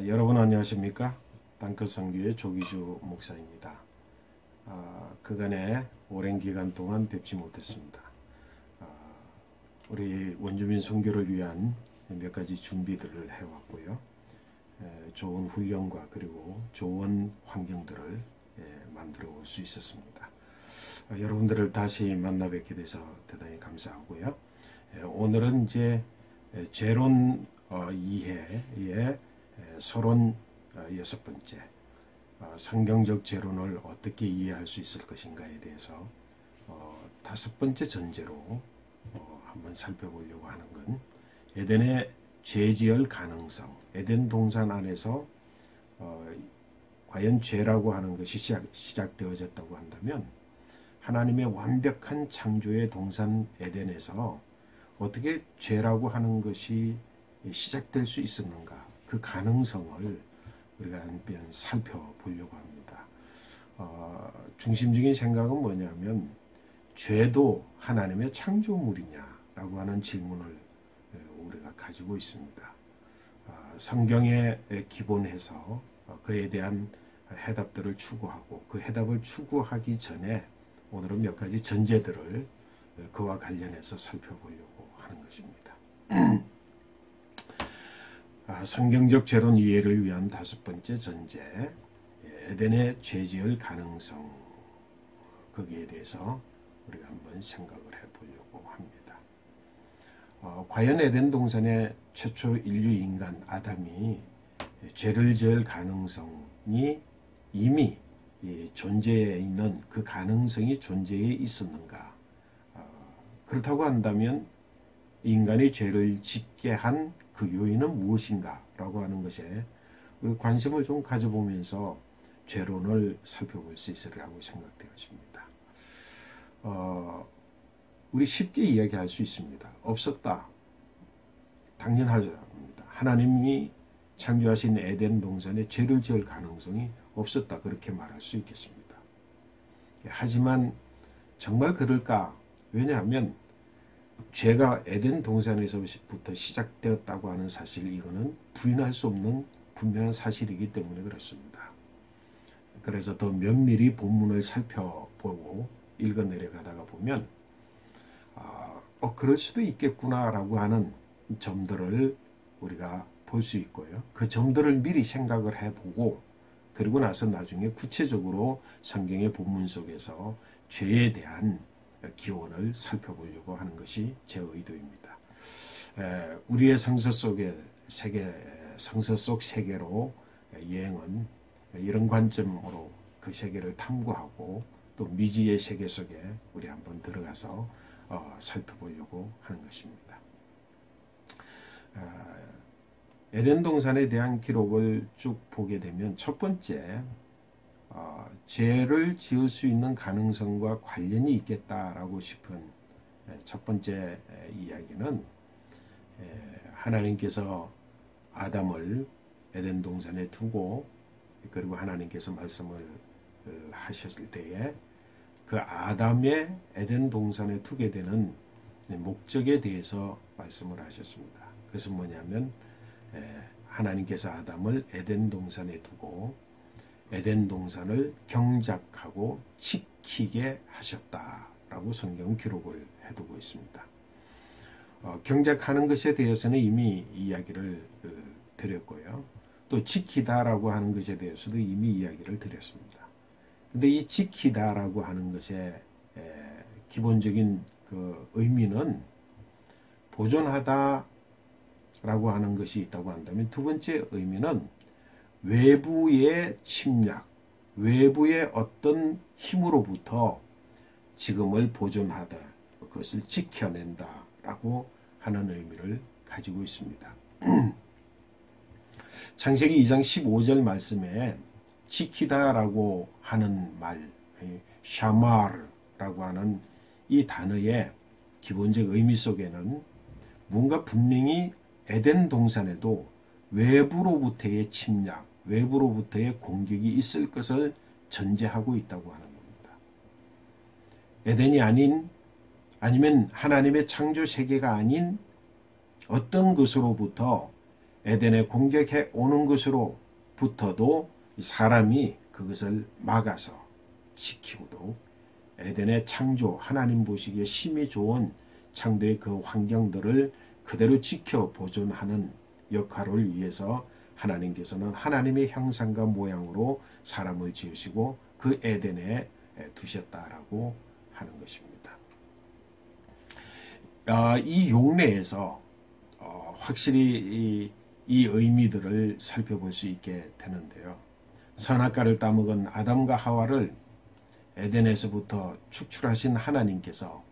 여러분 안녕하십니까? 땅끝 선교의 조기주 목사입니다. 그간에 오랜 기간 동안 뵙지 못했습니다. 우리 원주민 선교를 위한 몇 가지 준비들을 해왔고요. 좋은 훈련과 그리고 좋은 환경들을 만들어 올 수 있었습니다. 여러분들을 다시 만나 뵙게 돼서 대단히 감사하고요. 오늘은 이제 죄론 이해의 36번째 성경적 죄론을 어떻게 이해할 수 있을 것인가에 대해서 5번째 전제로 한번 살펴보려고 하는 건 에덴의 죄지을 가능성, 에덴 동산 안에서 과연 죄라고 하는 것이 시작되어졌다고 한다면 하나님의 완벽한 창조의 동산 에덴에서 어떻게 죄라고 하는 것이 시작될 수 있었는가, 그 가능성을 우리가 한번 살펴보려고 합니다. 중심적인 생각은 뭐냐면 죄도 하나님의 창조물이냐라고 하는 질문을 우리가 가지고 있습니다. 성경의 기본에서 그에 대한 해답들을 추구하고 그 해답을 추구하기 전에 오늘은 몇 가지 전제들을 그와 관련해서 살펴보려고 하는 것입니다. 성경적 죄론 이해를 위한 5번째 전제, 에덴의 죄지을 가능성, 거기에 대해서 우리가 한번 생각을 해보려고 합니다. 과연 에덴 동산의 최초 인류 인간 아담이 죄를 지을 가능성이 이미 존재해 있는 그 가능성이 존재해 있었는가? 그렇다고 한다면 인간이 죄를 짓게 한 그 요인은 무엇인가 라고 하는 것에 관심을 좀 가져보면서 죄론을 살펴볼 수 있으리라고 생각되었습니다. 우리 쉽게 이야기할 수 있습니다. 없었다. 당연하죠. 하나님이 창조하신 에덴 동산에 죄를 지을 가능성이 없었다. 그렇게 말할 수 있겠습니다. 하지만 정말 그럴까? 왜냐하면 죄가 에덴 동산에서부터 시작되었다고 하는 사실, 이거는 부인할 수 없는 분명한 사실이기 때문에 그렇습니다. 그래서 더 면밀히 본문을 살펴보고 읽어 내려가다가 보면 그럴 수도 있겠구나라고 하는 점들을 우리가 볼 수 있고요. 그 점들을 미리 생각을 해보고 그리고 나서 나중에 구체적으로 성경의 본문 속에서 죄에 대한 기원을 살펴보려고 하는 것이 제 의도입니다. 우리의 성서 속 세계로 여행은 이런 관점으로 그 세계를 탐구하고 또 미지의 세계 속에 우리 한번 들어가서 살펴보려고 하는 것입니다. 에덴 동산에 대한 기록을 쭉 보게 되면 첫 번째, 죄를 지을 수 있는 가능성과 관련이 있겠다라고 싶은 첫 번째 이야기는 하나님께서 아담을 에덴 동산에 두고 그리고 하나님께서 말씀을 하셨을 때에 그 아담의 에덴 동산에 두게 되는 목적에 대해서 말씀을 하셨습니다. 그것은 뭐냐면 하나님께서 아담을 에덴 동산에 두고 에덴 동산을 경작하고 지키게 하셨다라고 성경 기록을 해두고 있습니다. 경작하는 것에 대해서는 이미 이야기를 드렸고요. 또 지키다라고 하는 것에 대해서도 이미 이야기를 드렸습니다. 근데 이 지키다라고 하는 것의 기본적인 그 의미는 보존하다라고 하는 것이 있다고 한다면, 두 번째 의미는 외부의 침략, 외부의 어떤 힘으로부터 지금을 보존하다, 그것을 지켜낸다라고 하는 의미를 가지고 있습니다. 창세기 2장 15절 말씀에 지키다라고 하는 말, 샤마르라고 하는 이 단어의 기본적 의미 속에는 뭔가 분명히 에덴 동산에도 외부로부터의 침략, 외부로부터의 공격이 있을 것을 전제하고 있다고 하는 겁니다. 에덴이 아니면 하나님의 창조 세계가 아닌 어떤 것으로부터 에덴에 공격해 오는 것으로부터도 사람이 그것을 막아서 지키고도 에덴의 창조, 하나님 보시기에 심히 좋은 창조의 그 환경들을 그대로 지켜 보존하는 역할을 위해서 하나님께서는 하나님의 형상과 모양으로 사람을 지으시고 그 에덴에 두셨다라고 하는 것입니다. 이 용례에서 확실히 이 의미들을 살펴볼 수 있게 되는데요. 선악과를 따먹은 아담과 하와를 에덴에서부터 축출하신 하나님께서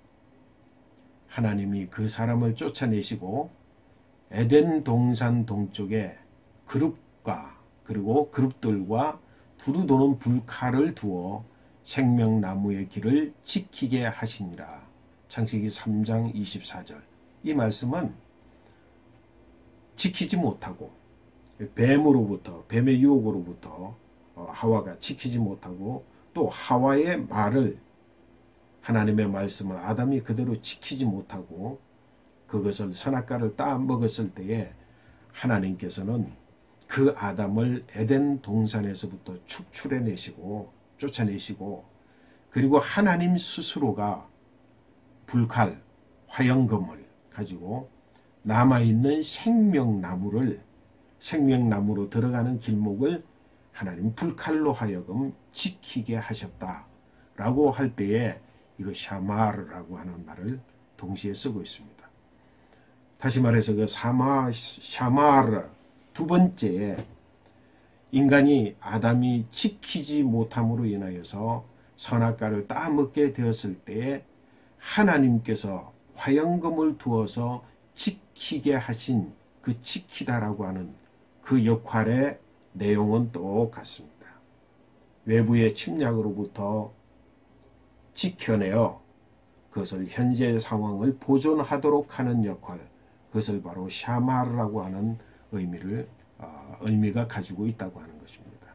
하나님이 그 사람을 쫓아내시고 에덴 동산 동쪽에 그룹과 그리고 그룹들과 두루 도는 불칼을 두어 생명나무의 길을 지키게 하시니라. 창세기 3장 24절. 이 말씀은 지키지 못하고 뱀의 유혹으로부터 하와가 지키지 못하고 또 하와의 말을 하나님의 말씀을 아담이 그대로 지키지 못하고 그것을 선악과를 따먹었을 때에 하나님께서는 그 아담을 에덴 동산에서부터 축출해내시고 쫓아내시고 그리고 하나님 스스로가 불칼, 화영검을 가지고 남아있는 생명나무로 들어가는 길목을 하나님 불칼로 하여금 지키게 하셨다라고 할 때에 이거 샤마르라고 하는 말을 동시에 쓰고 있습니다. 다시 말해서 그 샤마르 두 번째 인간이 아담이 지키지 못함으로 인하여서 선악과를 따먹게 되었을 때에 하나님께서 화영검을 두어서 지키게 하신 그 지키다라고 하는 그 역할의 내용은 똑같습니다. 외부의 침략으로부터 지켜내어 그것을 현재 상황을 보존하도록 하는 역할, 그것을 바로 샤마르라고 하는 의미가 가지고 있다고 하는 것입니다.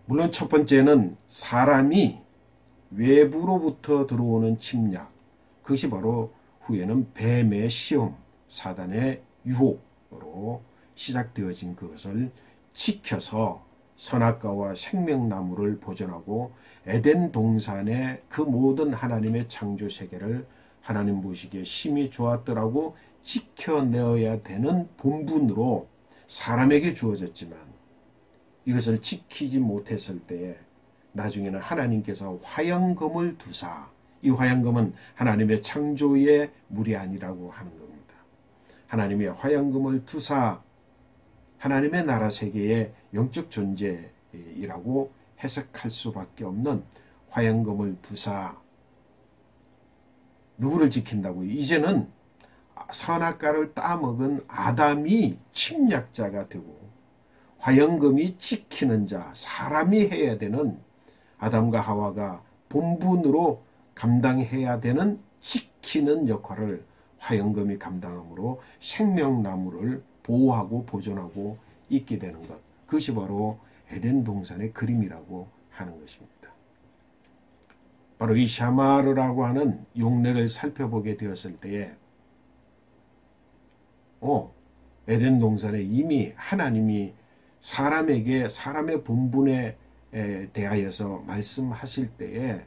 물론 첫 번째는 사람이 외부로부터 들어오는 침략, 그것이 바로 후에는 뱀의 시험, 사단의 유혹으로 시작되어진 그것을 지켜서 선악과와 생명나무를 보존하고 에덴 동산의 그 모든 하나님의 창조 세계를 하나님 보시기에 심히 좋았더라고 지켜내어야 되는 본분으로 사람에게 주어졌지만 이것을 지키지 못했을 때에 나중에는 하나님께서 화영검을 두사, 이 화영검은 하나님의 창조의 물이 아니라고 하는 겁니다. 하나님의 화영검을 두사 하나님의 나라 세계의 영적 존재이라고 해석할 수밖에 없는 화영검을 두사 누구를 지킨다고요? 이제는 선악과를 따먹은 아담이 침략자가 되고 화영검이 지키는 자, 사람이 해야 되는 아담과 하와가 본분으로 감당해야 되는 지키는 역할을 화영검이 감당함으로 생명나무를 보호하고 보존하고 있게 되는 것, 그것이 바로 에덴 동산의 그림이라고 하는 것입니다. 바로 이 샤마르라고 하는 용례를 살펴보게 되었을 때에 에덴 동산에 이미 하나님이 사람에게 사람의 본분에 대하여서 말씀하실 때에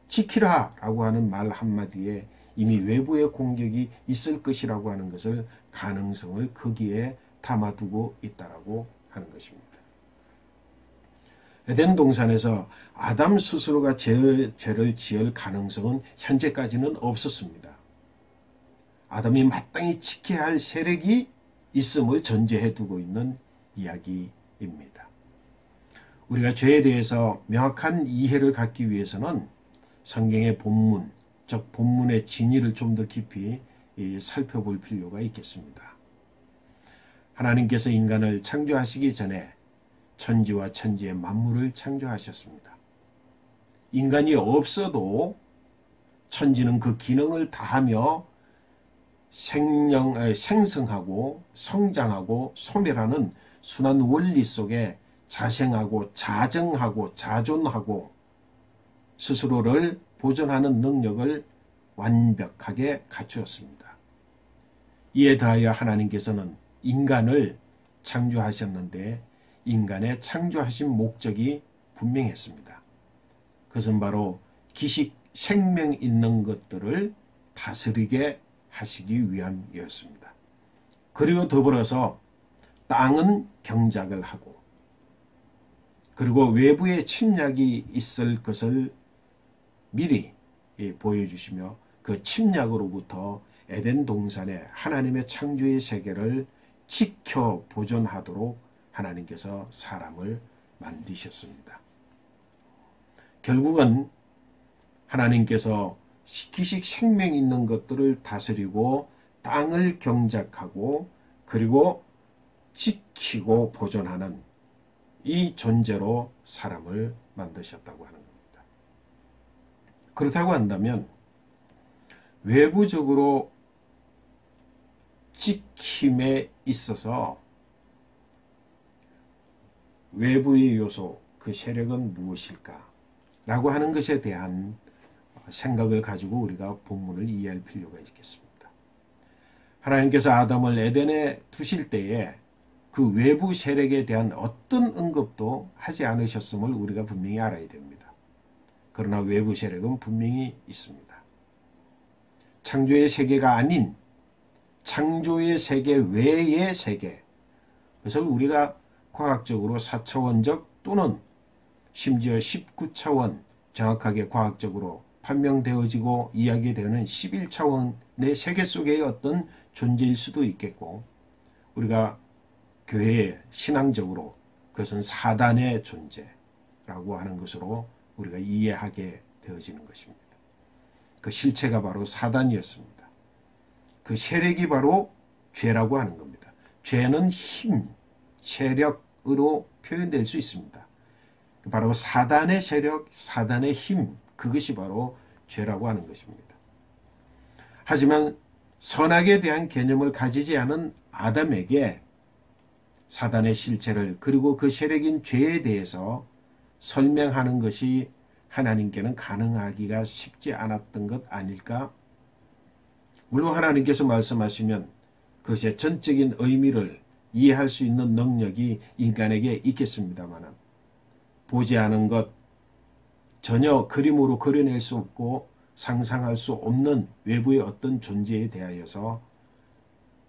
지키라 라고 하는 말 한마디에 이미 외부의 공격이 있을 것이라고 하는 것을 가능성을 거기에 담아두고 있다라고 하는 것입니다. 에덴 동산에서 아담 스스로가 죄를 지을 가능성은 현재까지는 없었습니다. 아담이 마땅히 지켜야 할 세력이 있음을 전제해 두고 있는 이야기입니다. 우리가 죄에 대해서 명확한 이해를 갖기 위해서는 성경의 본문, 즉 본문의 진위를 좀 더 깊이 살펴볼 필요가 있겠습니다. 하나님께서 인간을 창조하시기 전에 천지와 천지의 만물을 창조하셨습니다. 인간이 없어도 천지는 그 기능을 다하며 생성하고 성장하고 소멸하는 순환 원리 속에 자생하고 자정하고 자존하고 스스로를 보존하는 능력을 완벽하게 갖추었습니다. 이에 더하여 하나님께서는 인간을 창조하셨는데 인간의 창조하신 목적이 분명했습니다. 그것은 바로 기식 생명 있는 것들을 다스리게 하시기 위함이었습니다. 그리고 더불어서 땅은 경작을 하고 그리고 외부의 침략이 있을 것을 미리 보여주시며 그 침략으로부터 에덴 동산에 하나님의 창조의 세계를 지켜 보존하도록 하나님께서 사람을 만드셨습니다. 결국은 하나님께서 기식 생명 있는 것들을 다스리고 땅을 경작하고 그리고 지키고 보존하는 이 존재로 사람을 만드셨다고 하는 겁니다. 그렇다고 한다면 외부적으로 지킴에 있어서 외부의 요소, 그 세력은 무엇일까? 라고 하는 것에 대한 생각을 가지고 우리가 본문을 이해할 필요가 있겠습니다. 하나님께서 아담을 에덴에 두실 때에 그 외부 세력에 대한 어떤 언급도 하지 않으셨음을 우리가 분명히 알아야 됩니다. 그러나 외부 세력은 분명히 있습니다. 창조의 세계가 아닌 창조의 세계 외의 세계, 그것을 우리가 과학적으로 4차원적 또는 심지어 19차원 정확하게 과학적으로 판명되어지고 이야기되는 11차원의 세계 속의 어떤 존재일 수도 있겠고, 우리가 교회의 신앙적으로 그것은 사단의 존재라고 하는 것으로 우리가 이해하게 되어지는 것입니다. 그 실체가 바로 사단이었습니다. 그 세력이 바로 죄라고 하는 겁니다. 죄는 힘, 세력으로 표현될 수 있습니다. 바로 사단의 세력, 사단의 힘, 그것이 바로 죄라고 하는 것입니다. 하지만 선악에 대한 개념을 가지지 않은 아담에게 사단의 실체를 그리고 그 세력인 죄에 대해서 설명하는 것이 하나님께는 가능하기가 쉽지 않았던 것 아닐까? 물론 하나님께서 말씀하시면 그것의 전적인 의미를 이해할 수 있는 능력이 인간에게 있겠습니다만 보지 않은 것, 전혀 그림으로 그려낼 수 없고 상상할 수 없는 외부의 어떤 존재에 대하여서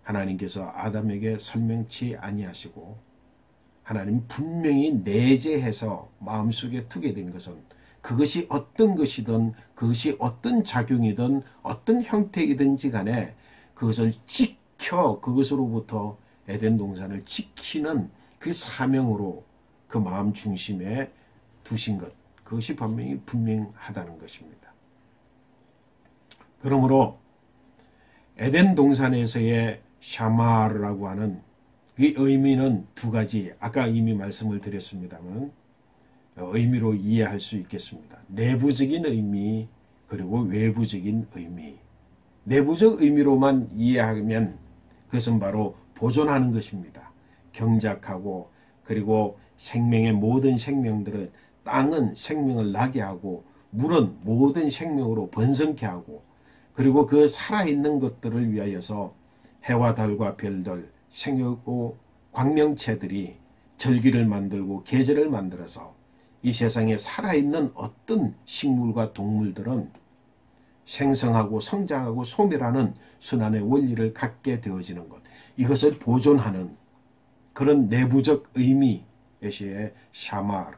하나님께서 아담에게 설명치 아니하시고 하나님 분명히 내재해서 마음속에 두게 된 것은 그것이 어떤 것이든 그것이 어떤 작용이든 어떤 형태이든지 간에 그것을 지켜 그것으로부터 에덴 동산을 지키는 그 사명으로 그 마음 중심에 두신 것, 그것이 분명하다는 것입니다. 그러므로 에덴 동산에서의 샤마르라고 하는 그 의미는 두 가지, 아까 이미 말씀을 드렸습니다만 의미로 이해할 수 있겠습니다. 내부적인 의미 그리고 외부적인 의미. 내부적 의미로만 이해하면 그것은 바로 보존하는 것입니다. 경작하고 그리고 생명의 모든 생명들은 땅은 생명을 나게 하고 물은 모든 생명으로 번성케 하고 그리고 그 살아있는 것들을 위하여서 해와 달과 별들, 생육고 광명체들이 절기를 만들고 계절을 만들어서 이 세상에 살아있는 어떤 식물과 동물들은 생성하고 성장하고 소멸하는 순환의 원리를 갖게 되어지는 것. 이것을 보존하는 그런 내부적 의미의 샤마르.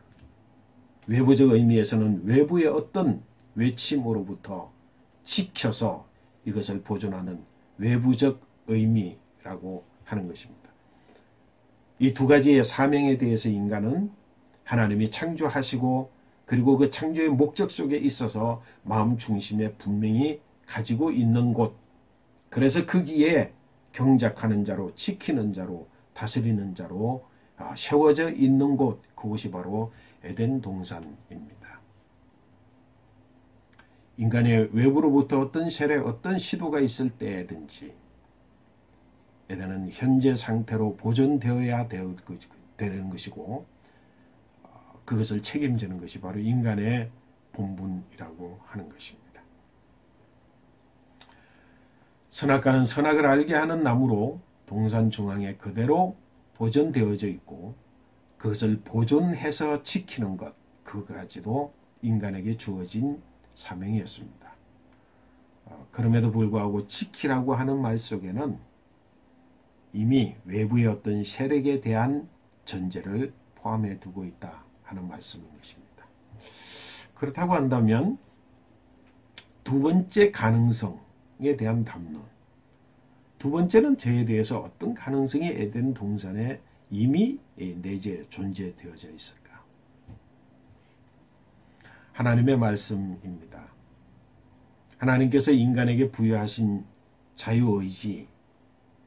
외부적 의미에서는 외부의 어떤 외침으로부터 지켜서 이것을 보존하는 외부적 의미라고 하는 것입니다. 이 두 가지의 사명에 대해서 인간은 하나님이 창조하시고 그리고 그 창조의 목적 속에 있어서 마음 중심에 분명히 가지고 있는 곳, 그래서 거기에 경작하는 자로 지키는 자로 다스리는 자로 세워져 있는 곳, 그것이 바로 에덴 동산입니다. 인간의 외부로부터 어떤 세력, 어떤 시도가 있을 때든지 에덴은 현재 상태로 보존되어야 되는 것이고 그것을 책임지는 것이 바로 인간의 본분이라고 하는 것입니다. 선악과는 선악을 알게 하는 나무로 동산 중앙에 그대로 보존되어져 있고 그것을 보존해서 지키는 것, 그거까지도 인간에게 주어진 사명이었습니다. 그럼에도 불구하고 지키라고 하는 말 속에는 이미 외부의 어떤 세력에 대한 전제를 포함해 두고 있다 하는 말씀인 것입니다. 그렇다고 한다면 두 번째 가능성에 대한 담론, 두 번째는 죄에 대해서 어떤 가능성이 에덴 동산에 이미 내재 존재되어져 있을까? 하나님의 말씀입니다. 하나님께서 인간에게 부여하신 자유의지,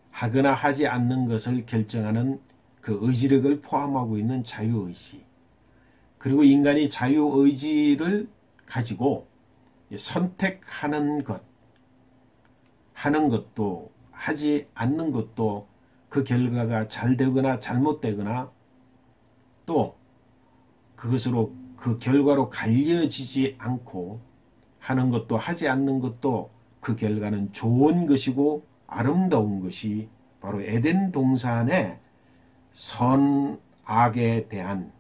하거나 하지 않는 것을 결정하는 그 의지력을 포함하고 있는 자유의지, 그리고 인간이 자유의지를 가지고 선택하는 것, 하는 것도 하지 않는 것도 그 결과가 잘 되거나 잘못되거나 또 그것으로 그 결과로 갈려지지 않고 하는 것도 하지 않는 것도 그 결과는 좋은 것이고 아름다운 것이 바로 에덴 동산의 선악에 대한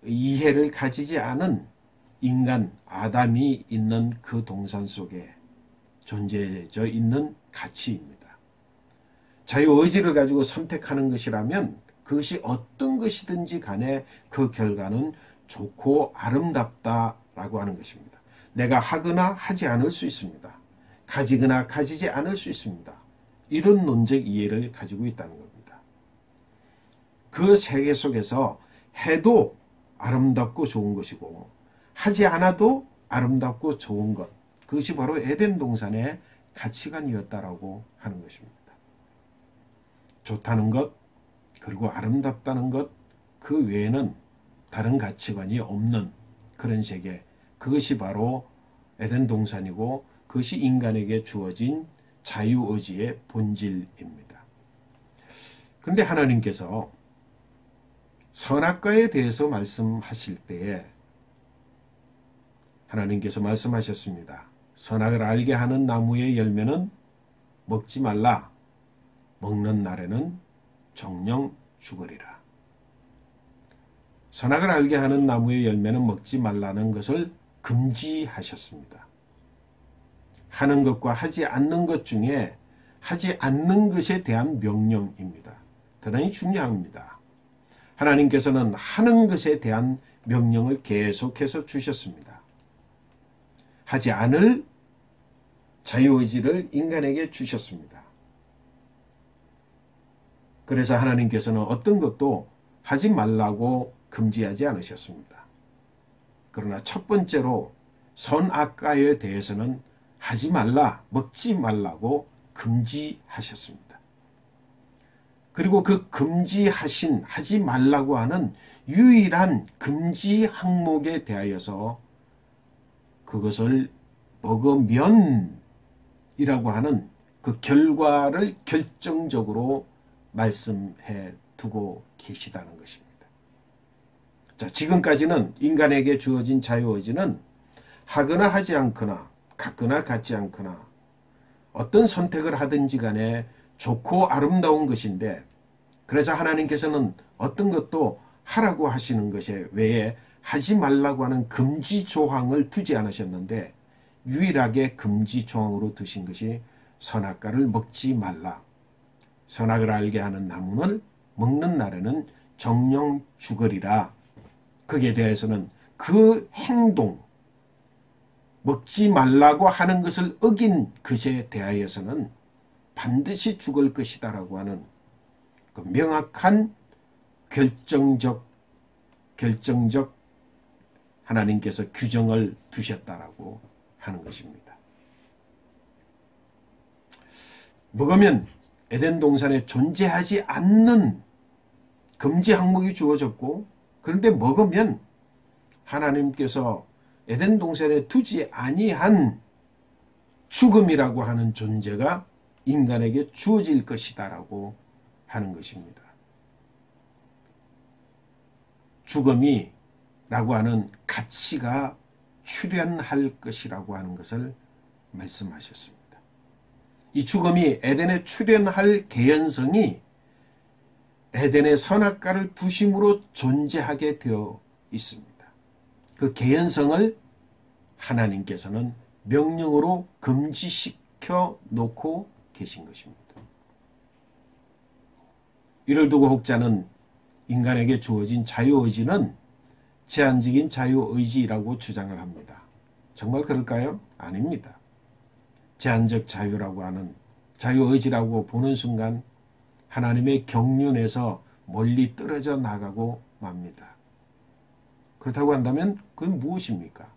이해를 가지지 않은 인간 아담이 있는 그 동산 속에 존재져 있는 가치입니다. 자유의지를 가지고 선택하는 것이라면 그것이 어떤 것이든지 간에 그 결과는 좋고 아름답다라고 하는 것입니다. 내가 하거나 하지 않을 수 있습니다. 가지거나 가지지 않을 수 있습니다. 이런 논적 이해를 가지고 있다는 겁니다. 그 세계 속에서 해도 아름답고 좋은 것이고 하지 않아도 아름답고 좋은 것, 그것이 바로 에덴 동산의 가치관이었다라고 하는 것입니다. 좋다는 것, 그리고 아름답다는 것, 그 외에는 다른 가치관이 없는 그런 세계, 그것이 바로 에덴 동산이고 그것이 인간에게 주어진 자유의지의 본질입니다. 그런데 하나님께서 선악과에 대해서 말씀하실 때에 하나님께서 말씀하셨습니다. 선악을 알게 하는 나무의 열매는 먹지 말라. 먹는 날에는 정령 죽으리라. 선악을 알게 하는 나무의 열매는 먹지 말라는 것을 금지하셨습니다. 하는 것과 하지 않는 것 중에 하지 않는 것에 대한 명령입니다. 대단히 중요합니다. 하나님께서는 하는 것에 대한 명령을 계속해서 주셨습니다. 하지 않을 자유의지를 인간에게 주셨습니다. 그래서 하나님께서는 어떤 것도 하지 말라고 금지하지 않으셨습니다. 그러나 첫 번째로 선악과에 대해서는 하지 말라, 먹지 말라고 금지하셨습니다. 그리고 그 금지하신 하지 말라고 하는 유일한 금지 항목에 대하여서 그것을 먹으면이라고 하는 그 결과를 결정적으로 말씀해 두고 계시다는 것입니다. 자, 지금까지는 인간에게 주어진 자유의지는 하거나 하지 않거나 갖거나 갖지 않거나 어떤 선택을 하든지 간에 좋고 아름다운 것인데, 그래서 하나님께서는 어떤 것도 하라고 하시는 것에 외에 하지 말라고 하는 금지 조항을 두지 않으셨는데 유일하게 금지 조항으로 두신 것이 선악과를 먹지 말라. 선악을 알게 하는 나무는 먹는 날에는 정령 죽으리라. 거기에 대해서는 그 행동, 먹지 말라고 하는 것을 어긴 것에 대하여서는 반드시 죽을 것이다라고 하는 그 명확한 결정적 하나님께서 규정을 두셨다라고 하는 것입니다. 먹으면 에덴 동산에 존재하지 않는 금지 항목이 주어졌고, 그런데 먹으면 하나님께서 에덴 동산에 두지 아니한 죽음이라고 하는 존재가 인간에게 주어질 것이다라고 하는 것입니다. 죽음이라고 하는 가치가 출현할 것이라고 하는 것을 말씀하셨습니다. 이 죽음이 에덴에 출현할 개연성이 에덴의 선악과를 두심으로 존재하게 되어 있습니다. 그 개연성을 하나님께서는 명령으로 금지시켜 놓고 계신 것입니다. 이를 두고 혹자는 인간에게 주어진 자유의지는 제한적인 자유의지라고 주장을 합니다. 정말 그럴까요? 아닙니다. 제한적 자유라고 하는 자유의지라고 보는 순간 하나님의 경륜에서 멀리 떨어져 나가고 맙니다. 그렇다고 한다면 그건 무엇입니까?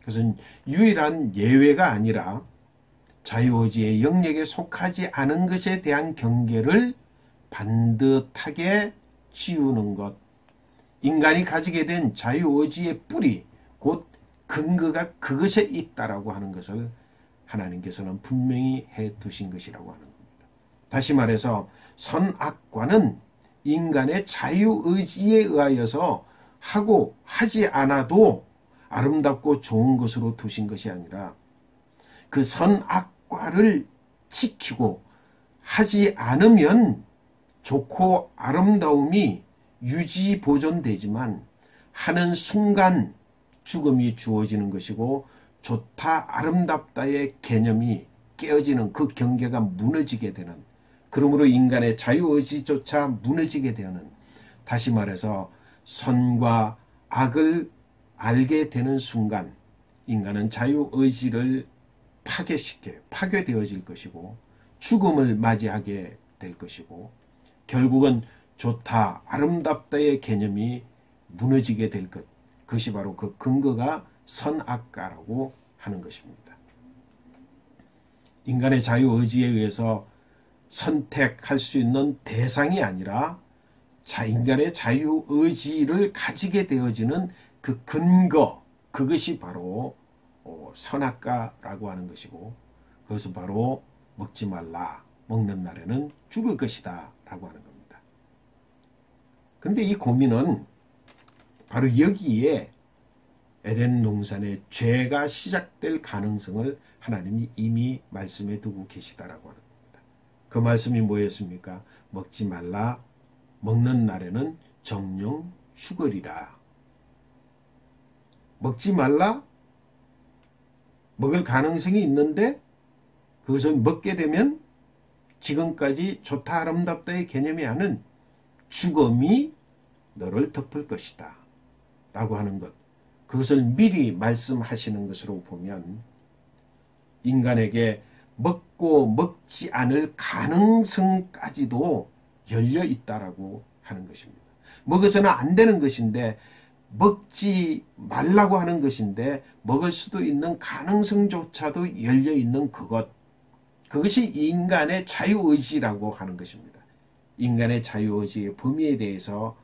그것은 유일한 예외가 아니라 자유의지의 영역에 속하지 않은 것에 대한 경계를 반듯하게 지우는 것. 인간이 가지게 된 자유의지의 뿌리, 곧 근거가 그것에 있다라고 하는 것을 하나님께서는 분명히 해 두신 것이라고 하는 겁니다. 다시 말해서 선악과는 인간의 자유의지에 의하여서 하고 하지 않아도 아름답고 좋은 것으로 두신 것이 아니라 그 선악과를 지키고 하지 않으면 좋고 아름다움이 유지 보존되지만 하는 순간 죽음이 주어지는 것이고 좋다 아름답다의 개념이 깨어지는 그 경계가 무너지게 되는, 그러므로 인간의 자유의지조차 무너지게 되는, 다시 말해서 선과 악을 알게 되는 순간 인간은 자유의지를 파괴되어질 것이고 죽음을 맞이하게 될 것이고 결국은 좋다 아름답다의 개념이 무너지게 될 것, 그것이 바로 그 근거가 선악과라고 하는 것입니다. 인간의 자유의지에 의해서 선택할 수 있는 대상이 아니라 인간의 자유의지를 가지게 되어지는 그 근거, 그것이 바로 선악과라고 하는 것이고 그것은 바로 먹지 말라, 먹는 날에는 죽을 것이다 라고 하는 겁니다. 근데 이 고민은 바로 여기에 에덴 동산의 죄가 시작될 가능성을 하나님이 이미 말씀해 두고 계시다라고 하는 겁니다. 그 말씀이 뭐였습니까? 먹지 말라, 먹는 날에는 정령 죽으리라. 먹지 말라, 먹을 가능성이 있는데 그것을 먹게 되면 지금까지 좋다 아름답다의 개념이 아닌 죽음이 너를 덮을 것이다 라고 하는 것, 그것을 미리 말씀하시는 것으로 보면 인간에게 먹고 먹지 않을 가능성까지도 열려 있다라고 하는 것입니다. 먹어서는 안 되는 것인데, 먹지 말라고 하는 것인데 먹을 수도 있는 가능성조차도 열려 있는 그것, 그것이 인간의 자유의지라고 하는 것입니다. 인간의 자유의지의 범위에 대해서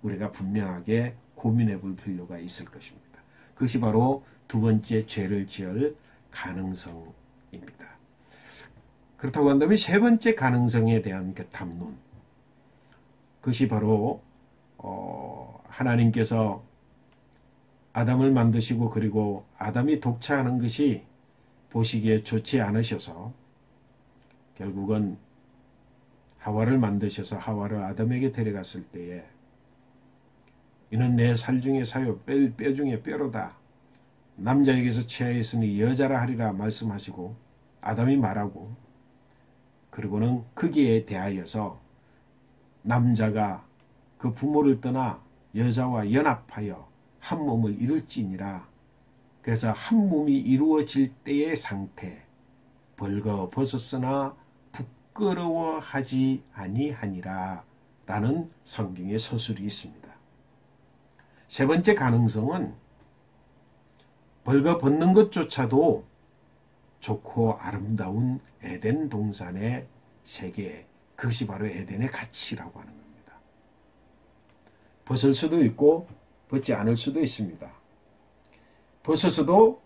우리가 분명하게 고민해 볼 필요가 있을 것입니다. 그것이 바로 두 번째 죄를 지을 가능성입니다. 그렇다고 한다면 세 번째 가능성에 대한 그 담론, 그것이 바로 하나님께서 아담을 만드시고 그리고 아담이 독차하는 것이 보시기에 좋지 않으셔서 결국은 하와를 만드셔서 하와를 아담에게 데려갔을 때에 이는 내 살 중에 사요 뼈 중에 뼈로다, 남자에게서 취하였으니 여자라 하리라 말씀하시고 아담이 말하고, 그리고는 거기에 대하여서 남자가 그 부모를 떠나 여자와 연합하여 한 몸을 이룰지니라. 그래서 한 몸이 이루어질 때의 상태, 벌거벗었으나 부끄러워하지 아니하니라 라는 성경의 서술이 있습니다. 세 번째 가능성은 벌거벗는 것조차도 좋고 아름다운 에덴 동산의 세계, 그것이 바로 에덴의 가치라고 하는 겁니다. 벗을 수도 있고 벗지 않을 수도 있습니다. 벗어서도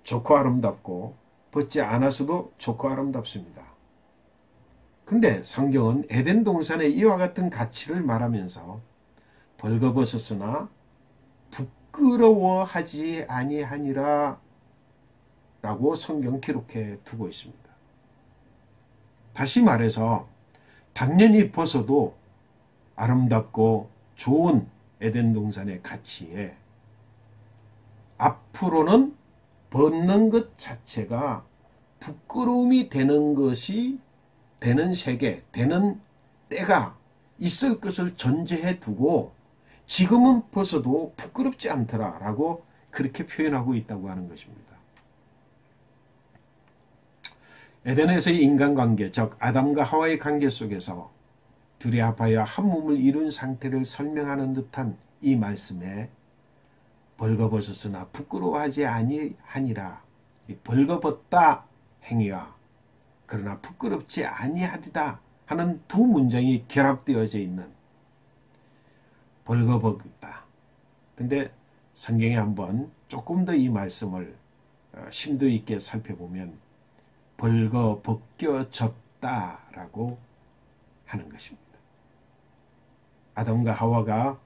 좋고 아름답고 벗지 않아서도 좋고 아름답습니다. 근데 성경은 에덴 동산의 이와 같은 가치를 말하면서 벌거벗었으나 부끄러워하지 아니하니라 라고 성경 기록해 두고 있습니다. 다시 말해서 당연히 벗어도 아름답고 좋은 에덴 동산의 가치에 앞으로는 벗는 것 자체가 부끄러움이 되는 것이 되는 세계, 되는 때가 있을 것을 전제해 두고 지금은 벗어도 부끄럽지 않더라라고 그렇게 표현하고 있다고 하는 것입니다. 에덴에서의 인간관계, 즉 아담과 하와의 관계 속에서 둘이 합하여 한 몸을 이룬 상태를 설명하는 듯한 이 말씀에 벌거벗었으나 부끄러워하지 아니하니라, 벌거벗다 행위와 그러나 부끄럽지 아니하리다 하는 두 문장이 결합되어져 있는 벌거벗다. 근데 성경에 한번 조금 더 이 말씀을 심도 있게 살펴보면 벌거벗겨졌다라고 하는 것입니다. 아담과 하와가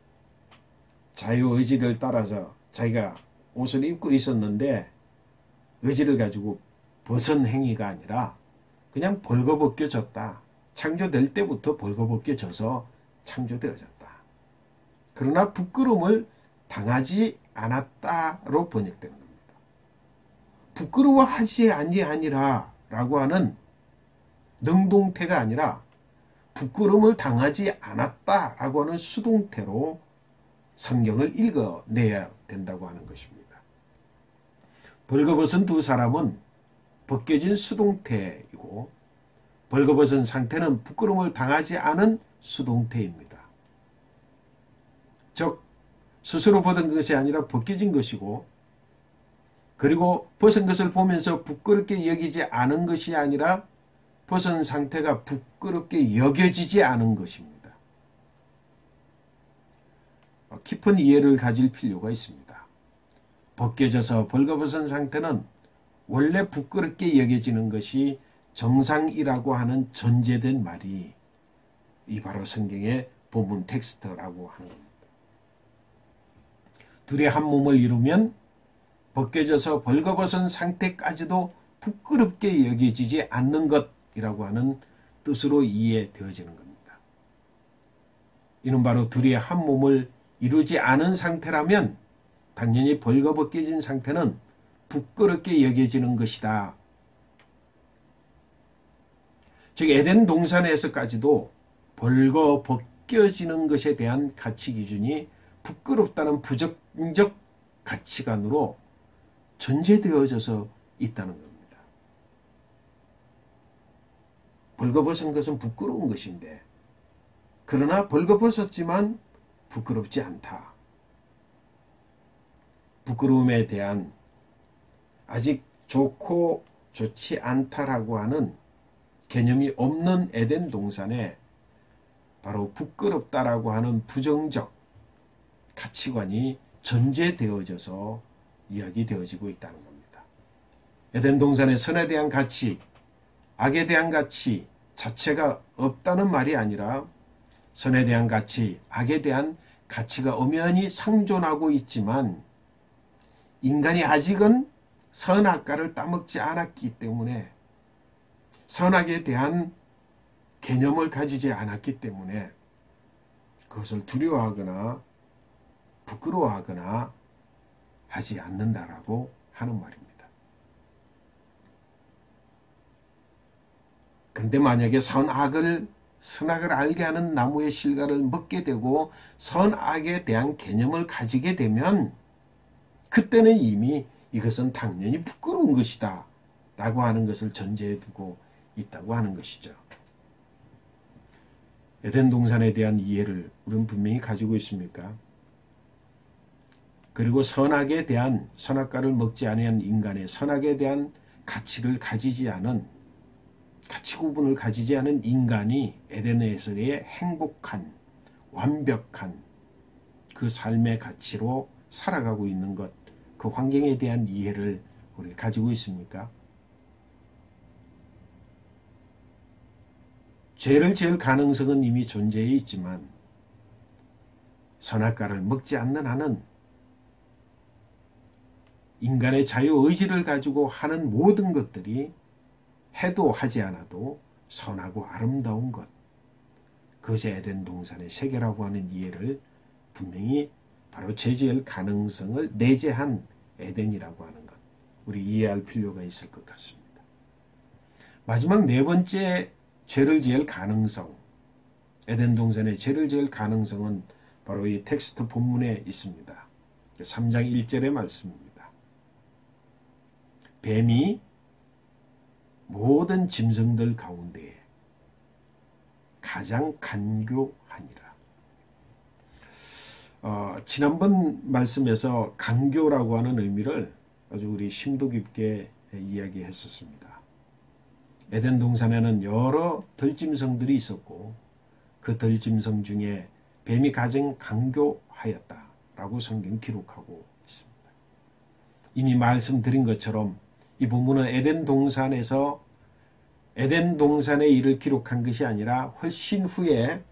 자유의지를 따라서 자기가 옷을 입고 있었는데 의지를 가지고 벗은 행위가 아니라 그냥 벌거벗겨졌다. 창조될 때부터 벌거벗겨져서 창조되어졌다. 그러나 부끄러움을 당하지 않았다로 번역된 겁니다. 부끄러워하지 아니하니라 라고 하는 능동태가 아니라 부끄러움을 당하지 않았다라고 하는 수동태로 성경을 읽어내야 된다고 하는 것입니다. 벌거벗은 두 사람은 벗겨진 수동태이고 벌거벗은 상태는 부끄러움을 당하지 않은 수동태입니다. 즉 스스로 벗은 것이 아니라 벗겨진 것이고, 그리고 벗은 것을 보면서 부끄럽게 여기지 않은 것이 아니라 벗은 상태가 부끄럽게 여겨지지 않은 것입니다. 깊은 이해를 가질 필요가 있습니다. 벗겨져서 벌거벗은 상태는 원래 부끄럽게 여겨지는 것이 정상이라고 하는 전제된 말이 이 바로 성경의 본문 텍스트라고 하는 겁니다. 둘이 한 몸을 이루면 벗겨져서 벌거벗은 상태까지도 부끄럽게 여겨지지 않는 것이라고 하는 뜻으로 이해되어지는 겁니다. 이는 바로 둘이 한 몸을 이루지 않은 상태라면 당연히 벌거벗겨진 상태는 부끄럽게 여겨지는 것이다. 즉 에덴 동산에서까지도 벌거벗겨지는 것에 대한 가치 기준이 부끄럽다는 부정적 가치관으로 전제되어져서 있다는 겁니다. 벌거벗은 것은 부끄러운 것인데, 그러나 벌거벗었지만 부끄럽지 않다. 부끄러움에 대한 아직 좋고 좋지 않다라고 하는 개념이 없는 에덴 동산에 바로 부끄럽다라고 하는 부정적 가치관이 전제되어져서 이야기되어지고 있다는 겁니다. 에덴 동산의 선에 대한 가치, 악에 대한 가치 자체가 없다는 말이 아니라 선에 대한 가치, 악에 대한 가치가 엄연히 상존하고 있지만 인간이 아직은 선악과를 따먹지 않았기 때문에, 선악에 대한 개념을 가지지 않았기 때문에 그것을 두려워하거나 부끄러워하거나 하지 않는다라고 하는 말입니다. 근데 만약에 선악을 알게 하는 나무의 실과를 먹게 되고 선악에 대한 개념을 가지게 되면 그때는 이미 이것은 당연히 부끄러운 것이다 라고 하는 것을 전제해 두고 있다고 하는 것이죠. 에덴 동산에 대한 이해를 우리는 분명히 가지고 있습니까? 그리고 선악에 대한, 선악과를 먹지 않은 인간의 선악에 대한 가치를 가지지 않은, 가치 구분을 가지지 않은 인간이 에덴에서의 행복한, 완벽한 그 삶의 가치로 살아가고 있는 것, 그 환경에 대한 이해를 우리가 가지고 있습니까? 죄를 지을 가능성은 이미 존재해 있지만 선악과를 먹지 않는 한은 인간의 자유의지를 가지고 하는 모든 것들이 해도 하지 않아도 선하고 아름다운 것, 그것이 에덴 동산의 세계라고 하는 이해를 분명히 바로 죄지을 가능성을 내재한 에덴이라고 하는 것, 우리 이해할 필요가 있을 것 같습니다. 마지막 네 번째 죄를 지을 가능성, 에덴 동산의 죄를 지을 가능성은 바로 이 텍스트 본문에 있습니다. 3장 1절의 말씀입니다. 뱀이 모든 짐승들 가운데 가장 간교하니라. 지난번 말씀에서 간교라고 하는 의미를 아주 우리 심도 깊게 이야기했었습니다. 에덴 동산에는 여러 들짐승들이 있었고 그 들짐승 중에 뱀이 가장 간교하였다라고 성경 기록하고 있습니다. 이미 말씀드린 것처럼 이 본문은 에덴 동산의 일을 기록한 것이 아니라 훨씬 후에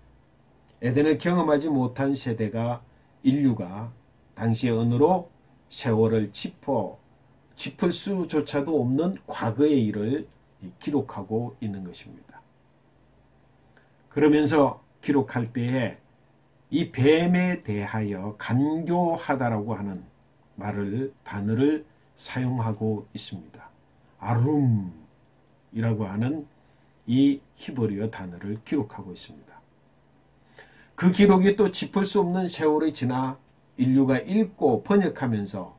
에덴을 경험하지 못한 세대가 인류가 당시의 언어로 세월을 짚을 수조차도 없는 과거의 일을 기록하고 있는 것입니다. 그러면서 기록할 때에 이 뱀에 대하여 간교하다라고 하는 단어를 사용하고 있습니다. 아룸이라고 하는 이 히브리어 단어를 기록하고 있습니다. 그 기록이 또 짚을 수 없는 세월이 지나 인류가 읽고 번역하면서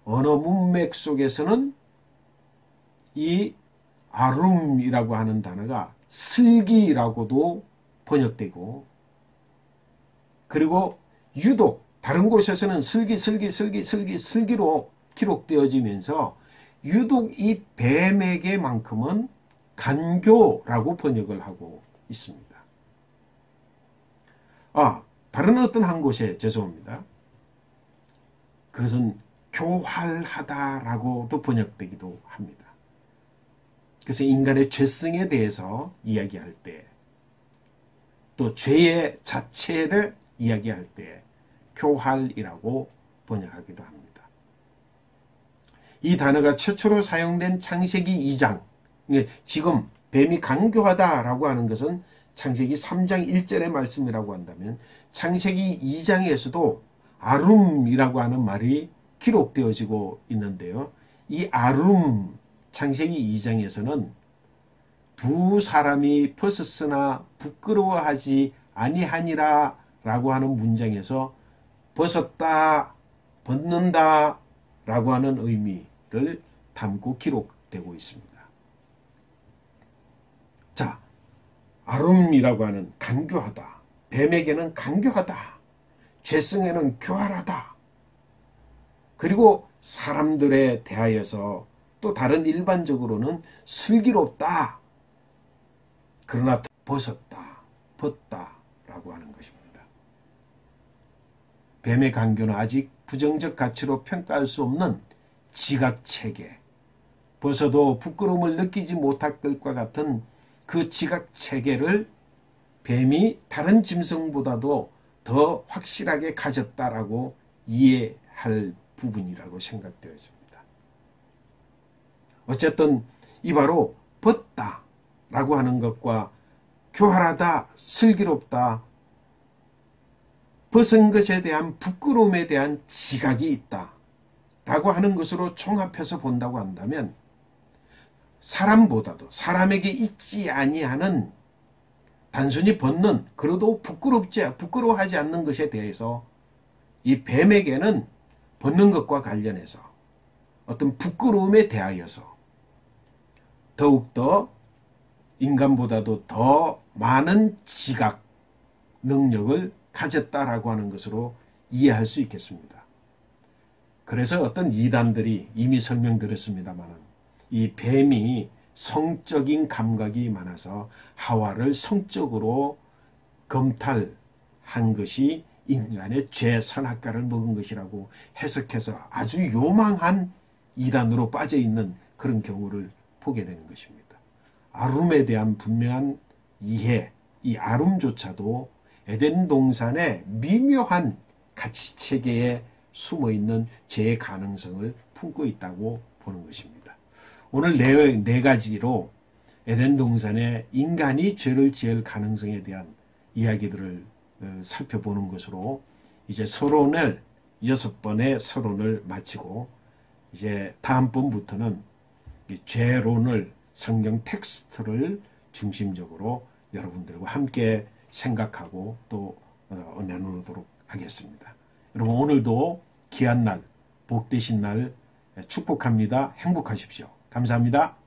언어 문맥 속에서는 이 아룸이라고 하는 단어가 슬기라고도 번역되고, 그리고 유독 다른 곳에서는 슬기로 기록되어지면서 유독 이 뱀에게만큼은 간교라고 번역을 하고 있습니다. 다른 어떤 한 곳에 죄송합니다. 그것은 교활하다라고도 번역되기도 합니다. 그래서 인간의 죄성에 대해서 이야기할 때, 또 죄의 자체를 이야기할 때 교활이라고 번역하기도 합니다. 이 단어가 최초로 사용된 창세기 2장, 지금 뱀이 간교하다라고 하는 것은 창세기 3장 1절의 말씀이라고 한다면 창세기 2장에서도 아룸이라고 하는 말이 기록되어지고 있는데요. 이 아룸, 창세기 2장에서는 두 사람이 벗었으나 부끄러워하지 아니하니라 라고 하는 문장에서 벗었다, 벗는다 라고 하는 의미를 담고 기록되고 있습니다. 자, 아룸이라고 하는 간교하다, 뱀에게는 간교하다, 죄성에는 교활하다, 그리고 사람들에 대하여서 또 다른 일반적으로는 슬기롭다, 그러나 벗었다, 벗다라고 하는 것입니다. 뱀의 간교는 아직 부정적 가치로 평가할 수 없는 지각체계, 벗어도 부끄러움을 느끼지 못할 것과 같은 그 지각체계를 뱀이 다른 짐승보다도 더 확실하게 가졌다라고 이해할 부분이라고 생각되어집니다. 어쨌든 이 바로 벗다라고 하는 것과 교활하다, 슬기롭다, 벗은 것에 대한 부끄러움에 대한 지각이 있다 라고 하는 것으로 종합해서 본다고 한다면, 사람보다도 사람에게 있지 아니하는 단순히 벗는, 그래도 부끄러워하지 않는 것에 대해서 이 뱀에게는 벗는 것과 관련해서 어떤 부끄러움에 대하여서 더욱더 인간보다도 더 많은 지각 능력을 가졌다라고 하는 것으로 이해할 수 있겠습니다. 그래서 어떤 이단들이 이미 설명드렸습니다만, 이 뱀이 성적인 감각이 많아서 하와를 성적으로 검탈한 것이 인간의 죄 선악과를 먹은 것이라고 해석해서 아주 요망한 이단으로 빠져있는 그런 경우를 보게 되는 것입니다. 아룸에 대한 분명한 이해, 이 아룸조차도 에덴 동산의 미묘한 가치체계에 숨어있는 죄의 가능성을 품고 있다고 보는 것입니다. 오늘 네 가지로 에덴 동산에 인간이 죄를 지을 가능성에 대한 이야기들을 살펴보는 것으로 이제 서론을 6번의 서론을 마치고 이제 다음번부터는 이 죄론을 성경 텍스트를 중심적으로 여러분들과 함께 생각하고 또 나누도록 하겠습니다. 여러분 오늘도 귀한 날, 복되신 날 축복합니다. 행복하십시오. 감사합니다.